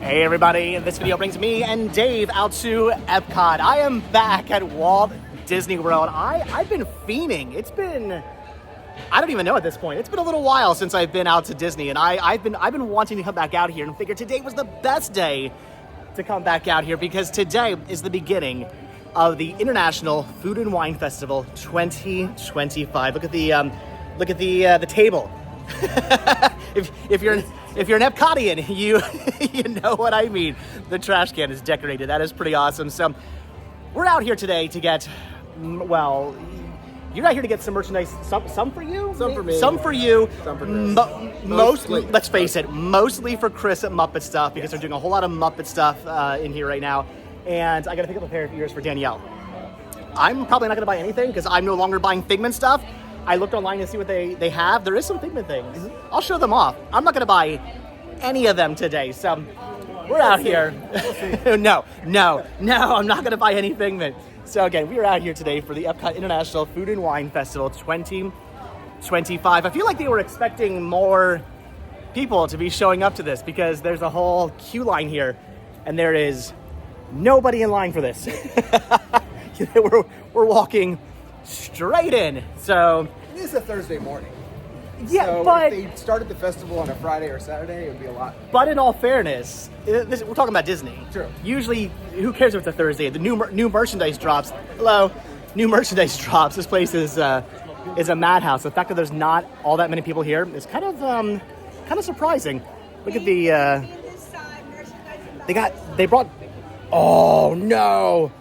Hey everybody, this video brings me and Dave out to Epcot. I am back at Walt Disney World. I've been fiending. It's been, I don't even know at this point. It's been a little while since I've been out to Disney, and I've been wanting to come back out here and figured today was the best day to come back out here because today is the beginning of the International Food and Wine Festival 2025. Look at the table. if you're an Epcotian, you know what I mean. The trash can is decorated. That is pretty awesome. So we're out here today to get, well, you're out here to get some merchandise. Some for you, some for me, some for you. Some for Chris. Mostly, let's face it, mostly for Chris at Muppet Stuff because they're doing a whole lot of Muppet stuff in here right now. And I got to pick up a pair of ears for Danielle. I'm probably not going to buy anything because I'm no longer buying Figment stuff. I looked online to see what they have. There is some Figment things. Mm-hmm. I'll show them off. I'm not going to buy any of them today. So we're out here. No, I'm not going to buy any Figment. So again, we are out here today for the Epcot International Food and Wine Festival 2025. I feel like they were expecting more people to be showing up to this because there's a whole queue line here and there is nobody in line for this. We're walking straight in. So it is a Thursday morning. Yeah, so but if they started the festival on a Friday or Saturday, it would be a lot. But in all fairness, we're talking about Disney. True. Usually, who cares if it's a Thursday? The new merchandise drops. Hello, new merchandise drops. This place is a madhouse. The fact that there's not all that many people here is kind of surprising. Look at the they brought. Oh no,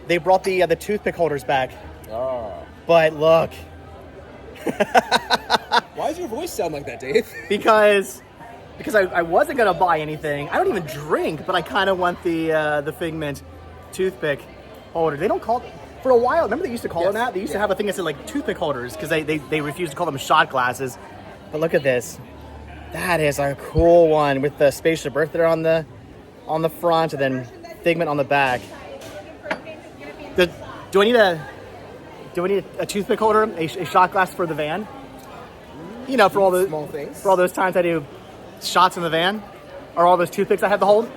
they brought the toothpick holders back. Oh. But look. Why does your voice sound like that, Dave? Because I wasn't gonna buy anything. I don't even drink, but I kind of want the Figment toothpick holder. They don't call it for a while. Remember they used to call them that? They used to have a thing that said like toothpick holders because they refused to call them shot glasses. But look at this. That is a cool one with the Spaceship Earth there on the front and then Figment on the back. Do I need a toothpick holder, a shot glass for the van? You know, for all the small things. For all those times I do shots in the van, or all those toothpicks I have to hold.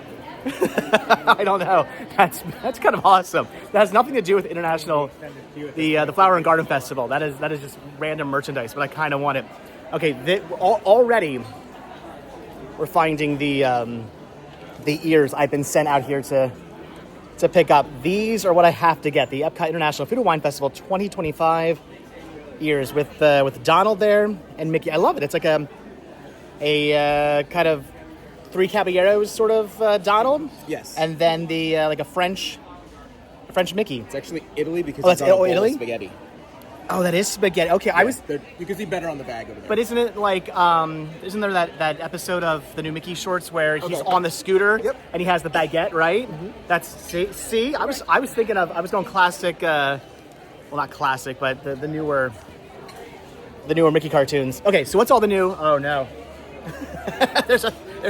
I don't know. That's kind of awesome. That has nothing to do with international, the Flower and Garden Festival. That is just random merchandise, but I kind of want it. Okay, already we're finding the ears I've been sent out here to pick up. These are what I have to get. The Epcot International Food and Wine Festival 2025 ears with Donald there and Mickey. I love it. It's like a kind of Three Caballeros sort of Donald. Yes. And then the like a French Mickey. It's actually Italy because it's on a bowl of Italy? spaghetti. Oh, that is spaghetti. Okay, Yeah, you can see better on the bag over there. But isn't it like isn't there that episode of the new Mickey shorts where he's on the scooter and he has the baguette, right? Mm-hmm. That's see. I was thinking of I was going classic. Well, not classic, but the newer Mickey cartoons. Okay, so what's all the new? Oh no, there's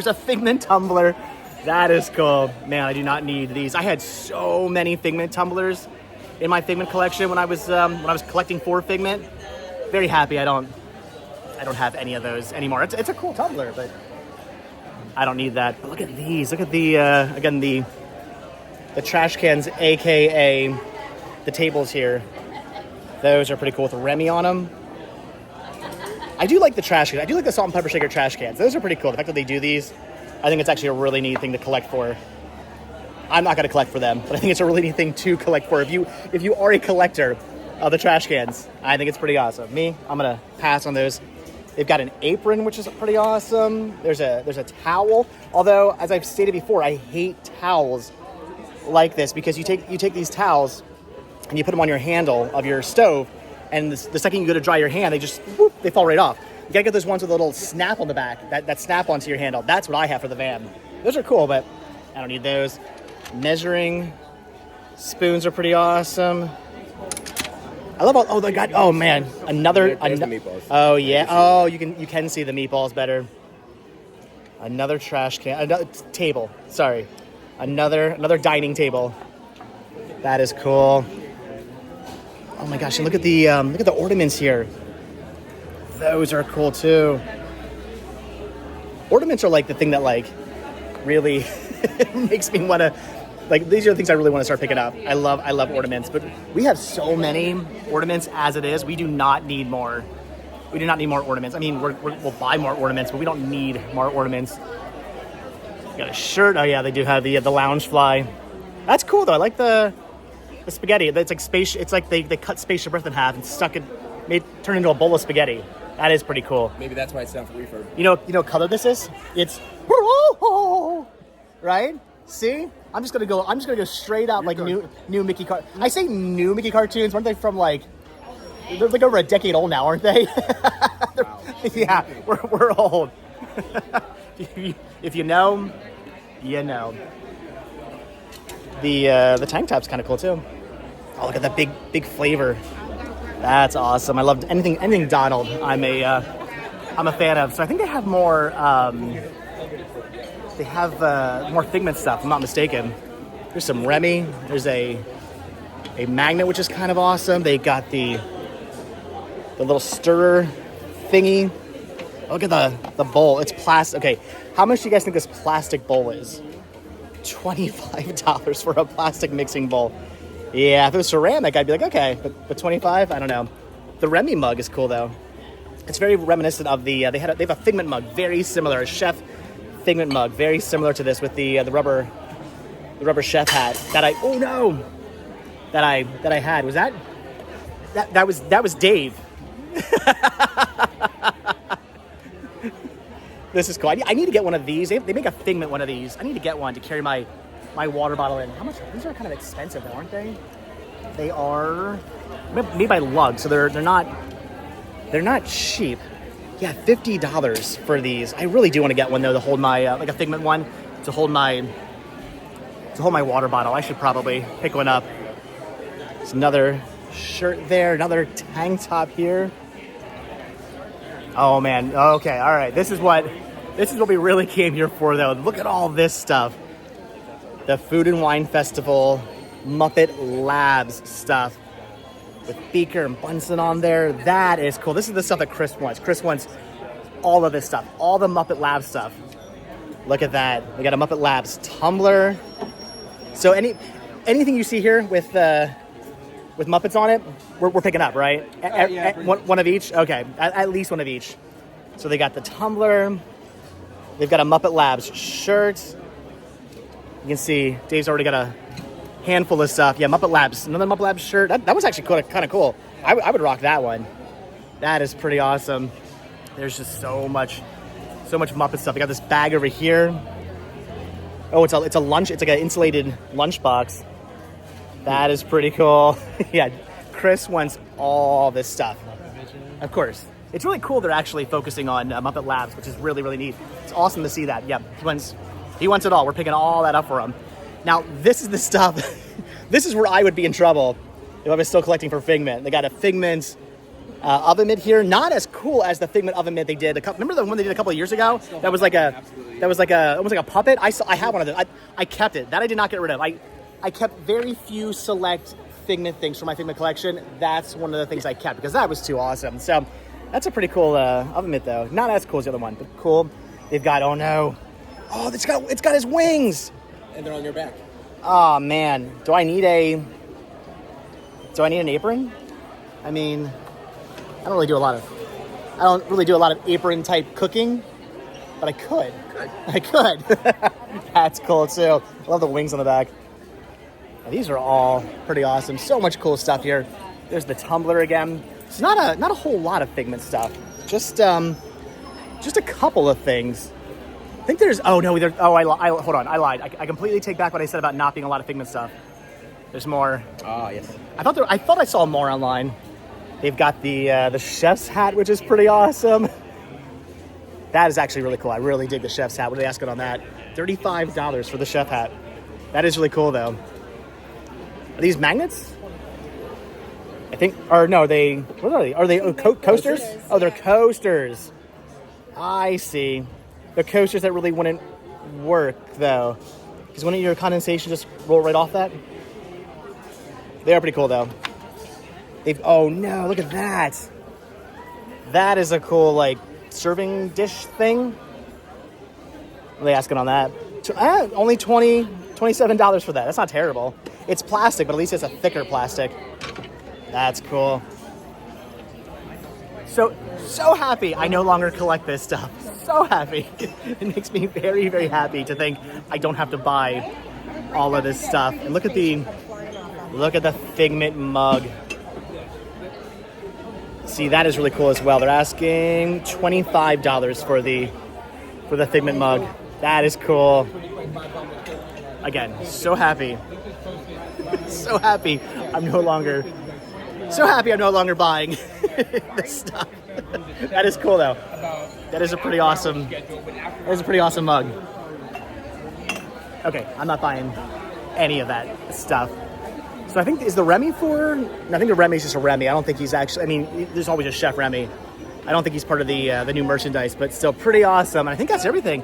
a Figment tumbler. That is cool, man. I do not need these. I had so many Figment tumblers in my Figment collection when I was collecting for Figment. Very happy I don't have any of those anymore. It's a cool tumbler, but I don't need that. But look at these. Look at the again the trash cans, aka the tables here. Those are pretty cool with Remy on them. I do like the trash cans. I do like the salt and pepper shaker trash cans. Those are pretty cool. The fact that they do these, I think it's actually a really neat thing to collect for. I'm not going to collect for them, but I think it's a really neat thing to collect for. If you are a collector of the trash cans, I think it's pretty awesome. Me, I'm going to pass on those. They've got an apron, which is pretty awesome. There's a towel. Although, as I've stated before, I hate towels like this because you take these towels and you put them on your handle of your stove, and the second you go to dry your hand, they fall right off. You got to get those ones with a little snap on the back, that snap onto your handle. That's what I have for the van. Those are cool, but I don't need those. Measuring spoons are pretty awesome. I love all. Oh, they got. Oh man, another. The meatballs. Oh yeah. Oh, you can see the meatballs better. Another trash can. Another table. Sorry, another dining table. That is cool. Oh my gosh! And look at the ornaments here. Those are cool too. Ornaments are like the thing that like really makes me want to, like, these are the things I really want to start picking up. I love ornaments, but we have so many ornaments as it is. We do not need more. We do not need more ornaments. I mean, we'll buy more ornaments, but we don't need more ornaments. Got a shirt. Oh yeah, they do have the lounge fly. That's cool though. I like the spaghetti. It's like space. It's like they cut Spaceship Earth in half and turned into a bowl of spaghetti. That is pretty cool. Maybe that's why it's down for refurb. You know what color this is? It's right. See, I'm just gonna go straight out like new Mickey I say new Mickey cartoons. Weren't they from like? They're like over a decade old now, aren't they? Wow. Yeah, we're old. If you know, you know. The tank top's kind of cool too. Oh, look at that big flavor. That's awesome. I love anything Donald. I'm a fan of. So I think they have more. They have more Figment stuff. If I'm not mistaken. There's some Remy. There's a magnet, which is kind of awesome. They got the little stirrer thingy. Look at the bowl. It's plastic. Okay, how much do you guys think this plastic bowl is? $25 for a plastic mixing bowl. Yeah, if it was ceramic, I'd be like, okay, but 25, I don't know. The Remy mug is cool though. It's very reminiscent of they have a Figment mug, very similar, a chef Figment mug, very similar to this with the rubber chef hat that I had. Was that was Dave. This is cool. I need to get one of these. They make a Figment one of these. I need to get one to carry my water bottle in. How much? These are kind of expensive, though, aren't they? They are made by Lug, so they're not cheap. Yeah, $50 for these. I really do want to get one though to hold my like a Figment one to hold my water bottle. I should probably pick one up. There's another shirt there, another tank top here. Oh man, okay, all right. This is what we really came here for though. Look at all this stuff. The Food and Wine Festival Muppet Labs stuff with Beaker and Bunsen on there. That is cool. This is the stuff that Chris wants. Chris wants all of this stuff, all the Muppet Labs stuff. Look at that. We got a Muppet Labs tumbler. So anything you see here with Muppets on it, we're picking up, right? Yeah, one of each? Okay, at least one of each. So they got the tumbler. They've got a Muppet Labs shirt. You can see Dave's already got a handful of stuff. Yeah, Muppet Labs. Another Muppet Labs shirt. That was actually kind of cool. I would rock that one. That is pretty awesome. There's just so much Muppet stuff. I got this bag over here. Oh, it's a lunch. It's like an insulated lunch box. That is pretty cool. Yeah, Chris wants all this stuff. Of course. It's really cool they're actually focusing on Muppet Labs, which is really, really neat. It's awesome to see that. Yeah, he wants it all. We're picking all that up for him. Now, this is the stuff. This is where I would be in trouble if I was still collecting for Figment. They got a Figment oven mitt here. Not as cool as the Figment oven mitt they did. Remember the one they did a couple of years ago? That was like almost like a puppet. I had one of those. I kept it. That I did not get rid of. I kept very few select Figment things for my Figment collection. That's one of the things I kept because that was too awesome. So that's a pretty cool oven mitt though. Not as cool as the other one, but cool. They've got, oh no. Oh, it's got his wings. And they're on your back. Oh man. Do I need an apron? I mean, I don't really do a lot of apron type cooking, but I could. I could. That's cool too. I love the wings on the back. These are all pretty awesome. So much cool stuff here. There's the tumbler again. It's not a whole lot of Figment stuff. Just a couple of things. I think there's. Oh no, hold on. I lied. I completely take back what I said about not being a lot of Figment stuff. There's more. Ah, yes. I thought I saw more online. They've got the chef's hat, which is pretty awesome. That is actually really cool. I really dig the chef's hat. What are they asking on that? $35 for the chef hat. That is really cool though. Are these magnets? I think, or no, what are they? Are they coasters? Oh, they're coasters. I see. They're coasters that really wouldn't work though. Because wouldn't your condensation just roll right off that? They are pretty cool though. Oh no, look at that. That is a cool like serving dish thing. What are they asking on that? Only $27 for that. That's not terrible. It's plastic, but at least it's a thicker plastic. That's cool. So happy I no longer collect this stuff. So happy. It makes me very, very happy to think I don't have to buy all of this stuff. And look at the Figment mug. See, that is really cool as well. They're asking $25 for the Figment mug. That is cool. Again, so happy. So happy I'm no longer buying this stuff. That is cool though. That is a pretty awesome mug. Okay, I'm not buying any of that stuff. So I think, is the Remy for? No, I think the Remy's just a Remy. I don't think he's actually, I mean, there's always a Chef Remy. I don't think he's part of the new merchandise, but still pretty awesome. And I think that's everything.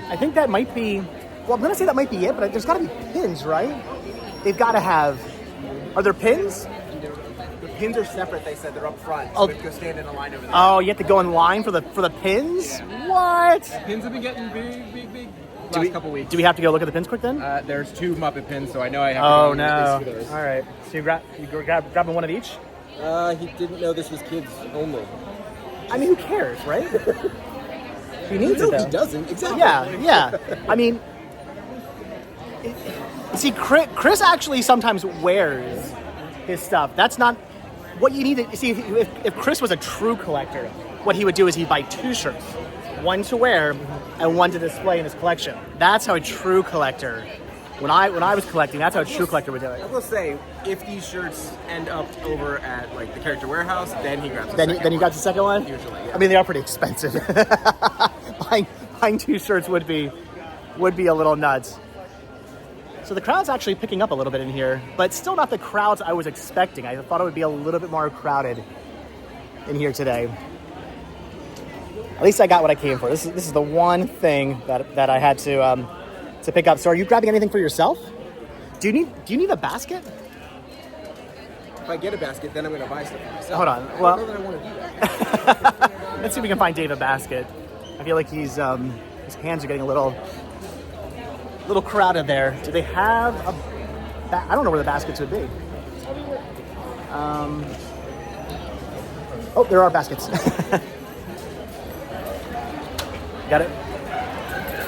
I think that might be, well, I'm gonna say that might be it, but there's gotta be pins, right? They've gotta have, are there pins? The pins are separate. They said they're up front. So Oh. we have to go stand in a line over there. Oh, you have to go in line for the pins? What? Pins have been getting big. Do Couple weeks. Do we have to go look at the pins quick then? There's 2 Muppet pins, so I know I have Oh to go no! at least for those. All right, so you grabbing one of each? He didn't know this was kids only. I mean, who cares, right? He needs it though. He doesn't. Exactly. Yeah. I mean, see, Chris actually sometimes wears his stuff. That's not what you need to see. If Chris was a true collector, what he would do is he'd buy 2 shirts, one to wear and one to display in his collection. That's how a true collector. When I was collecting, that's how a true collector would do I it. will say, if these shirts end up over at like the Character Warehouse, then he grabs the Then second you got the second one? Usually, yeah. I mean, they are pretty expensive. buying 2 shirts would be a little nuts. So the crowd's actually picking up a little bit in here, but still not the crowds I was expecting. I thought it would be a little bit more crowded in here today. At least I got what I came for. This is the one thing that I had to pick up. So are you grabbing anything for yourself? Do you need a basket? If I get a basket, then I'm going to buy stuff for myself. Hold on. I Well, don't know that I want to do that. let's see if we can find Dave a basket. I feel like his hands are getting a little crowded there. Do they have I don't know where the baskets would be. Oh, there are baskets. Got it?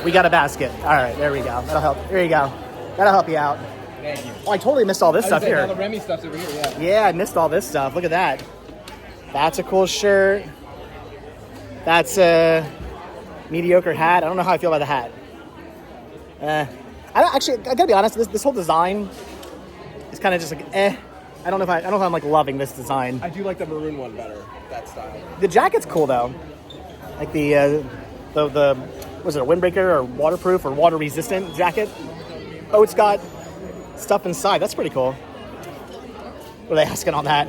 We got a basket. All right, there we go. That'll help. There you go. That'll help you out. Thank you. Oh, I totally missed all this stuff All here. the Remy stuff's over here, yeah. Yeah, I missed all this stuff. Look at that. That's a cool shirt. That's a mediocre hat. I don't know how I feel about the hat. I gotta be honest. This whole design is kind of just like I don't know if I'm like loving this design. I do like the maroon one better, that style. The jacket's cool though. Like the was it a windbreaker or waterproof or water resistant jacket? Oh, it's got stuff inside. That's pretty cool. What are they asking on that?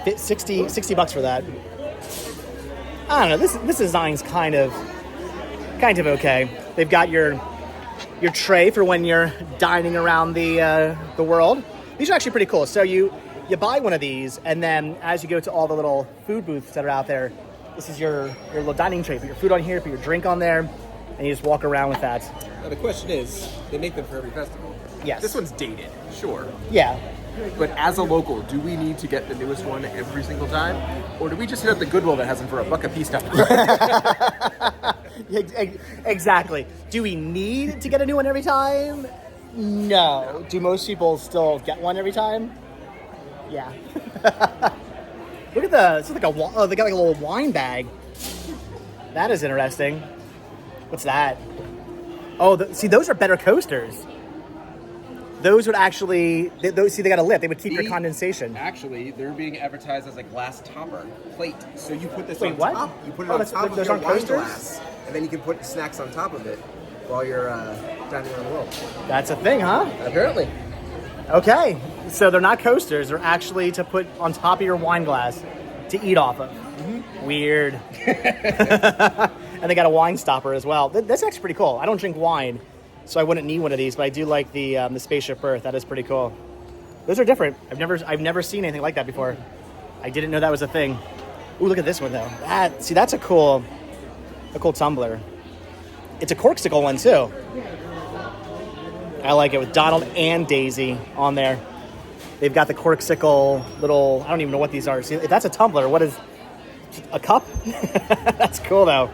$60 for that. I don't know. This design's kind of okay. They've got your tray for when you're dining around the world. These are actually pretty cool. So you buy one of these, and then as you go to all the little food booths that are out there, this is your little dining tray. Put your food on here, put your drink on there, and you just walk around with that. Now the question is, they make them for every festival. Yes. This one's dated, sure. Yeah. But as a local, do we need to get the newest one every single time? Or do we just hit up the Goodwill that has them for $1 a piece now? Exactly. Do we need to get a new one every time? No. Do most people still get one every time? Yeah. Look at this is like they got like a little wine bag. That is interesting. What's that? Oh, see, those are better coasters. Those would actually, they got a lip. They would keep your condensation. Actually, they're being advertised as a glass topper plate. So you put this on what? top. You put it Oh, on that's- top of those your aren't wine coasters? glass, and then you can put snacks on top of it while you're dining around the world. That's a thing, huh? Apparently. Okay. So they're not coasters. They're actually to put on top of your wine glass to eat off of. Mm-hmm. Weird. And they got a wine stopper as well. That's actually pretty cool. I don't drink wine, so I wouldn't need one of these, but I do like the Spaceship Earth. That is pretty cool. Those are different. I've never seen anything like that before. I didn't know that was a thing. Ooh, look at this one though. That's a cool tumbler. It's a corksicle one too. I like it with Donald and Daisy on there. They've got the corksicle little, I don't even know what these are. See, if that's a tumbler, what is, a cup? That's cool though.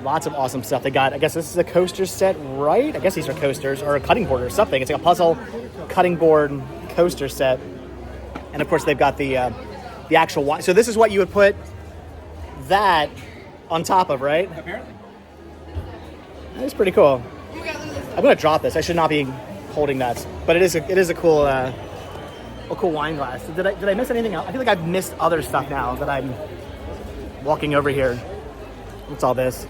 Lots of awesome stuff. They got, I guess this is a coaster set, right? I guess these are coasters or a cutting board or something. It's like a puzzle cutting board coaster set. And of course they've got the actual wine. So this is what you would put that on top of, right? Apparently. That's pretty cool. I'm gonna drop this. I should not be holding that, but it is a cool wine glass. Did I miss anything else? I feel like I've missed other stuff now that I'm walking over here. What's all this?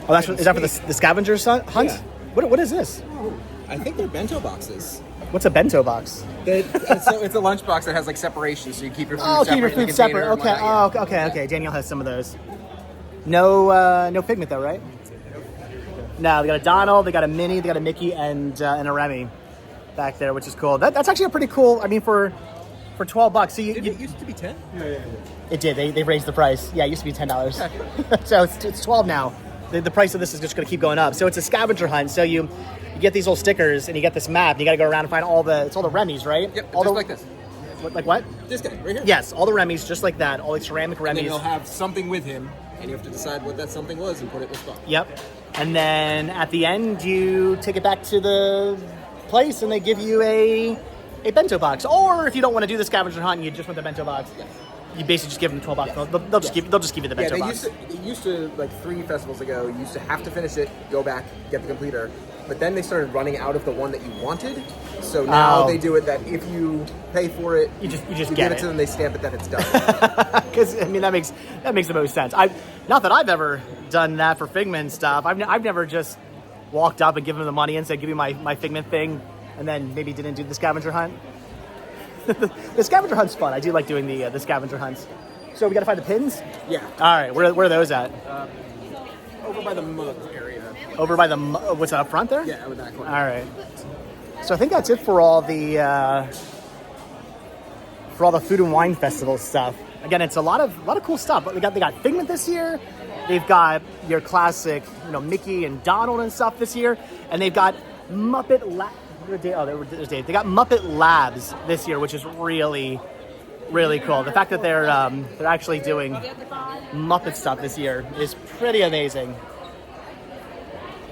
Oh, is that for the scavenger hunt? Yeah. What is this? I think they're bento boxes. What's a bento box? So it's a lunch box that has like separation, so you keep your food separate. Oh, keep your in the food separate. container and Okay. whatnot, yeah. Okay. Danielle has some of those. No Figment though, right? No, they got a Donald, they got a Minnie, they got a Mickey, and a Remy back there, which is cool. That's actually a pretty cool. I mean, for $12. So Didn't it used to be 10? Yeah. It did. They raised the price. Yeah, it used to be $10. So it's 12 now. The price of this is just going to keep going up. So it's a scavenger hunt. So you get these little stickers and you get this map. And you got to go around and find all the Remys, right? Yep. All just like this. Like what? This guy right here. Yes, all the Remys, just like that. All the ceramic Remys. And then he'll have something with him, and you have to decide what that something was and put it in the spot. Yep. And then at the end, you take it back to the place, and they give you a bento box. Or if you don't want to do the scavenger hunt, and you just want the bento box. Yes. You basically just give them $12. Yes. They'll just give you the bento box. They used to like 3 festivals ago. You used to have to finish it, go back, get the completer. But then they started running out of the one that you wanted. So now they do it that if you pay for it, you just give get it to them. They stamp it that it's done. Because I mean that makes the most sense. Not that I've ever done that for Figment stuff. I've never just walked up and given them the money and said, "Give me my Figment thing," and then maybe didn't do the scavenger hunt. The scavenger hunt's fun. I do like doing the scavenger hunts. So we got to find the pins. Yeah. All right, where are those at? Over by the mug area. Over by the what's that up front there? Yeah, with that corner. All right. So I think that's it for all the food and wine festival stuff. Again, it's a lot of cool stuff. But they got Figment this year. They've got your classic, Mickey and Donald and stuff this year, and they've got Muppet Lab. There's Dave. They got Muppet Labs this year, which is really, really cool. The fact that they're actually doing Muppet stuff this year is pretty amazing.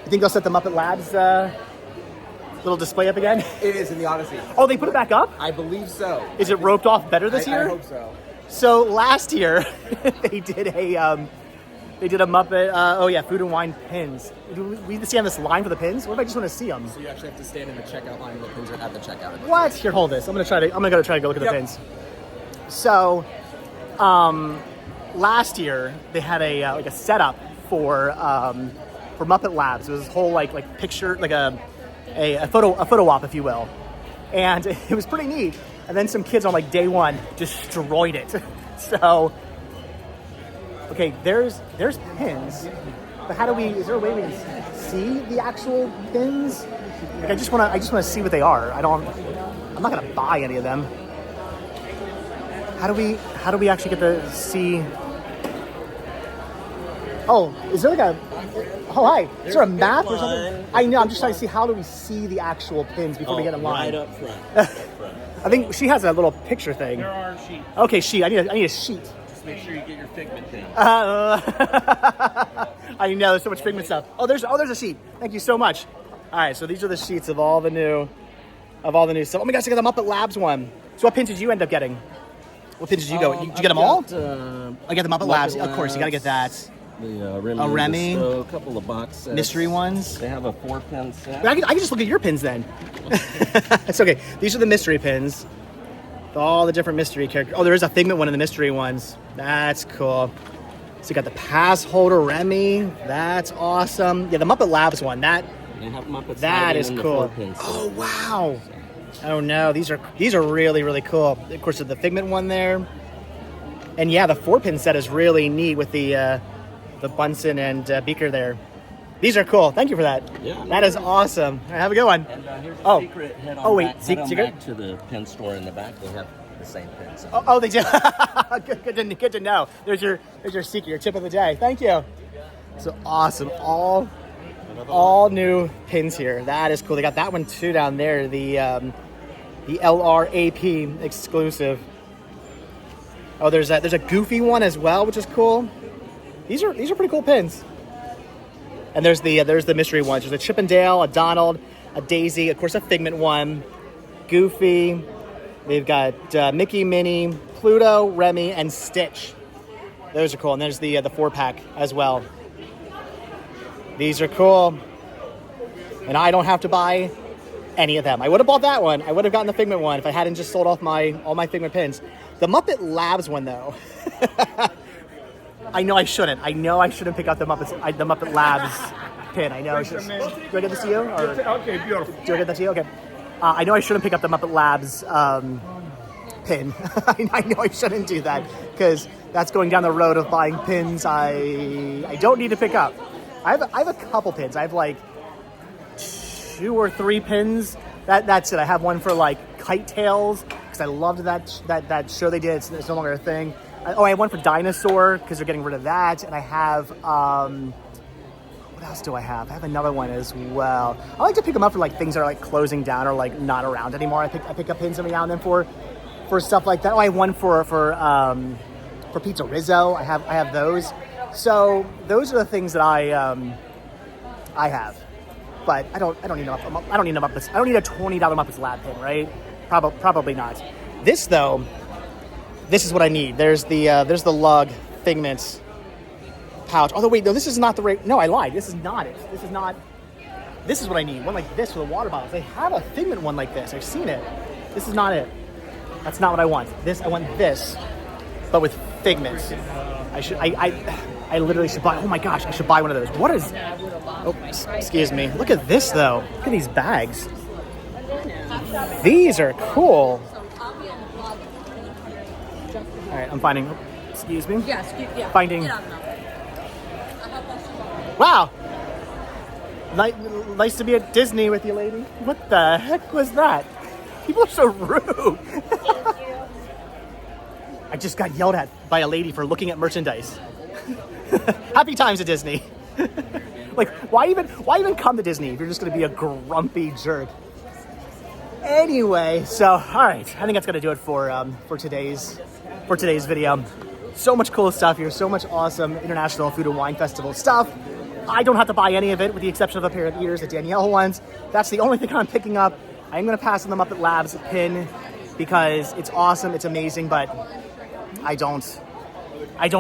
You think they'll set the Muppet Labs little display up again? It is in the Odyssey. Oh, they put it back up? I believe so. Is it roped off better this year? I hope so. So last year they did a Muppet. Food and wine pins. Do we need to stand this line for the pins? What if I just want to see them? So you actually have to stand in the checkout line. The pins are at the checkout. What? Here, hold this. I'm gonna try to go look at the pins. So, last year they had a setup for Muppet Labs. It was this whole like picture, like a photo op, if you will, and it was pretty neat. And then some kids on day one destroyed it. So, okay, there's pins, but is there a way we can see the actual pins? I just want to see what they are. I'm not gonna buy any of them. How do we actually get to see? Oh, is there hi. Is there a map or something? I know, I'm just trying to see how do we see the actual pins before we get in line. Right up front. I think she has a little picture thing. There are sheets. Okay, sheet. I need a sheet. Just make sure you get your Figment thing. I know, there's so much Figment stuff. Oh, there's a sheet. Thank you so much. All right, so these are the sheets of all the new stuff. Oh my gosh, I got the Muppet Labs one. So what pins did you end up getting? What pins did you go? Did you get them all? I got the Muppet Labs. Of course, you got to get that. The Remy. A Remy. A couple of box sets. Mystery ones. They have a 4-pin set. But I can just look at your pins then. It's okay. These are the mystery pins. All the different mystery characters. Oh, there is a Figment one in the mystery ones. That's cool. So you got the pass holder Remy. That's awesome. Yeah, the Muppet Labs one. They have Muppets. That is cool. Oh wow. Oh no, these are really, really cool. Of course, there's the Figment one there. And yeah, the 4-pin set is really neat with the Bunsen and Beaker there. These are cool. Thank you for that. Yeah. That is awesome. All right, have a good one. And here's a secret. Head on back, head on secret? back to the pin store in the back. They have the same pins. Oh, they do. good to know. There's your secret, your tip of the day. Thank you. So awesome. All all new pins here. That is cool. They got that one too down there. The LRAP exclusive. Oh, there's a Goofy one as well, which is cool. These are pretty cool pins. And there's the mystery ones. There's a Chip and Dale, a Donald, a Daisy, of course a Figment one, Goofy. They've got Mickey, Minnie, Pluto, Remy, and Stitch. Those are cool. And there's the 4-pack as well. These are cool. And I don't have to buy any of them. I would have bought that one. I would have gotten the Figment one if I hadn't just sold off all my Figment pins. The Muppet Labs one though. I know I shouldn't. I know I shouldn't pick up the Muppet Labs pin. I know I should. Do I get this to you? Or, okay, beautiful. Do I get that to you? Okay. I know I shouldn't pick up the Muppet Labs pin. I know I shouldn't do that because that's going down the road of buying pins I don't need to pick up. I have a couple pins. I have like 2 or 3 pins. That's it. I have one for like Kite Tails because I loved that show they did. It's no longer a thing. I have one for Dinosaur because they're getting rid of that. And I have, what else do I have? I have another one as well. I like to pick them up for like things that are like closing down or like not around anymore. I pick up pins every now and then for stuff like that. Oh, I have one for Pizza Rizzo. I have those. So those are the things that I have. But I don't need a Muppets. I don't need a $20 Muppets Lab pin, right? Probably not. This though. This is what I need. There's the lug Figments pouch. Although wait, no, this is not the right. No, I lied. This is not it. This is not. This is what I need. One like this for the water bottles. They have a Figment one like this. I've seen it. This is not it. That's not what I want. I want this, but with Figments. I literally should buy. Oh my gosh, I should buy one of those. What is? Oh, excuse me. Look at this though. Look at these bags. These are cool. All right, I'm finding. Excuse me. Yes. Yeah. Finding. Wow. Nice to be at Disney with you, lady. What the heck was that? People are so rude. I just got yelled at by a lady for looking at merchandise. Happy times at Disney. Like, why even come to Disney if you're just going to be a grumpy jerk? Anyway, so all right, I think that's going to do it for today's video. So much cool stuff here, so much awesome International Food and Wine Festival stuff. I don't have to buy any of it with the exception of a pair of ears that Danielle wants. That's the only thing I'm picking up. I'm going to pass on the Muppet Labs pin because it's awesome, it's amazing, but I don't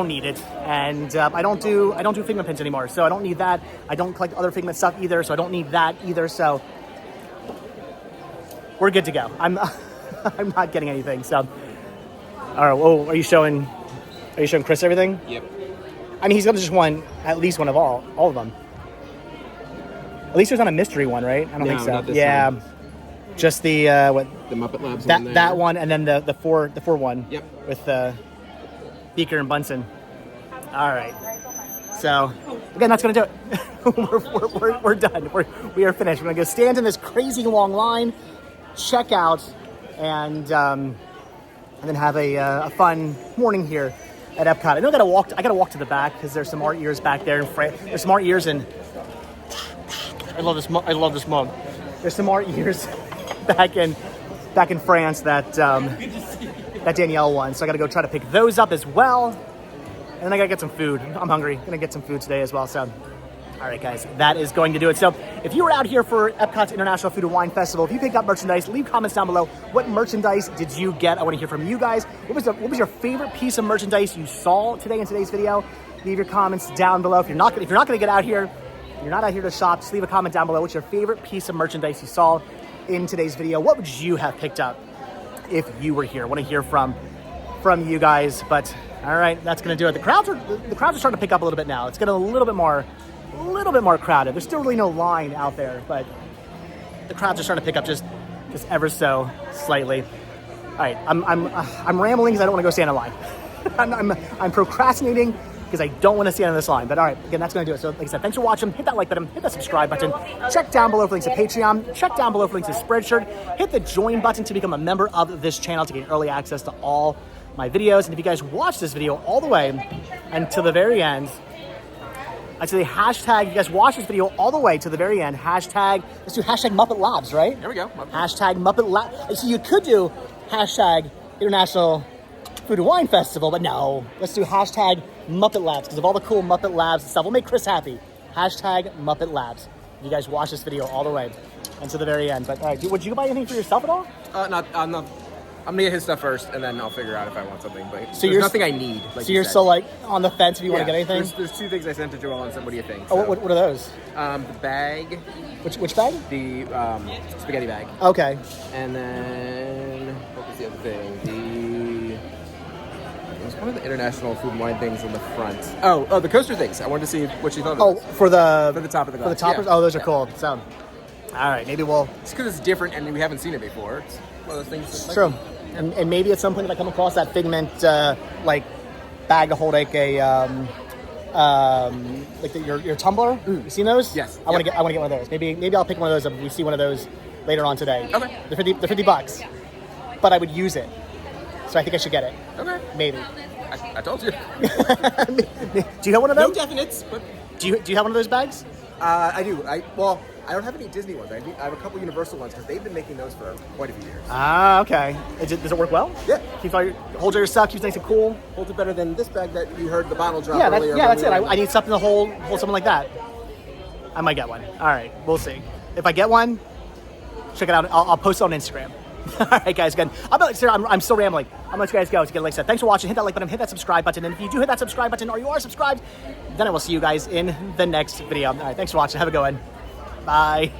need it, and I don't do Figment pins anymore, so I don't need that. I don't collect other Figment stuff either, so I don't need that either. So we're good to go. I'm not getting anything. So, all right. Oh, are you showing Chris everything? Yep. I mean, he's gonna just want at least one of all of them. At least there's not a mystery one, right? I don't think so. Not this yeah. time. Just the what? The Muppet Labs one there. That one, and then the four one. Yep. With Beaker and Bunsen. All right. So again, that's gonna do it. We're done. We are finished. We're gonna go stand in this crazy long line, check out, and then have a fun morning here at Epcot. I know I gotta walk to the back because there's some art ears back there. There's some art ears, and I love this mug. There's some art ears back in France that Danielle won. So I gotta go try to pick those up as well. And then I gotta get some food. I'm hungry. Gonna get some food today as well. So, all right, guys, that is going to do it. So, if you were out here for Epcot's International Food and Wine Festival, if you picked up merchandise, leave comments down below. What merchandise did you get? I want to hear from you guys. What was your favorite piece of merchandise you saw today in today's video? Leave your comments down below. If you're not gonna get out here, you're not out here to shop. Just leave a comment down below. What's your favorite piece of merchandise you saw in today's video? What would you have picked up if you were here? I want to hear from you guys. But all right, that's gonna do it. The crowds are starting to pick up a little bit now. It's getting a little bit more crowded. There's still really no line out there, but the crowds are starting to pick up just ever so slightly. All right, I'm rambling because I don't want to go stand in line. I'm procrastinating because I don't want to stand in this line. But all right, again, that's going to do it. So like I said, thanks for watching. Hit that like button, hit that subscribe button. Check down below for links to Patreon. Check down below for links to Spreadshirt. Hit the join button to become a member of this channel to get early access to all my videos. And if you guys watch this video all the way until the very end, I'd say hashtag, you guys watch this video all the way to the very end. Hashtag, let's do hashtag Muppet Labs, right? There we go. Hashtag Muppet Labs. So you could do hashtag International Food and Wine Festival, but no. Let's do hashtag Muppet Labs because of all the cool Muppet Labs and stuff. We'll make Chris happy. Hashtag Muppet Labs. You guys watch this video all the way and to the very end. But all right, would you buy anything for yourself at all? I'm gonna get his stuff first, and then I'll figure out if I want something. But So there's you're nothing I need. Like so you're still like on the fence if you want to get anything? There's two things I sent to Joel and said, what do you think? Oh, what are those? The bag. Which bag? The spaghetti bag. Okay. And then what was the other thing? It was one of the international food and wine things on the front. Oh, the coaster things. I wanted to see what she thought of Oh, those. for the top of the glass. For the toppers? Yeah. Oh, those are cool. So, all right, maybe we'll. It's because it's different and we haven't seen it before. It's one of those things. It's true. And maybe at some point if I come across that Figment like bag to hold like a your tumbler. You seen those? Yes. I want to get one of those. Maybe I'll pick one of those up if we see one of those later on today. Okay. They're $50, but I would use it, so I think I should get it. Okay. Maybe. I told you. Do you have one of No those? definites, but Do you have one of those bags? I do. I don't have any Disney ones. I have a couple Universal ones because they've been making those for quite a few years. Ah, okay. Does it work well? Yeah. Keeps all holds all your stuff, keeps nice and cool. Holds it better than this bag that you heard the bottle drop Yeah, earlier. that's it. I need something to hold something like that. I might get one. All right, we'll see. If I get one, check it out. I'll post it on Instagram. All right, guys. Again, I'm still rambling. I'm gonna let you guys go. Again, like I said, thanks for watching. Hit that like button. Hit that subscribe button. And if you do hit that subscribe button, or you are subscribed, then I will see you guys in the next video. All right, thanks for watching. Have a good one. Bye.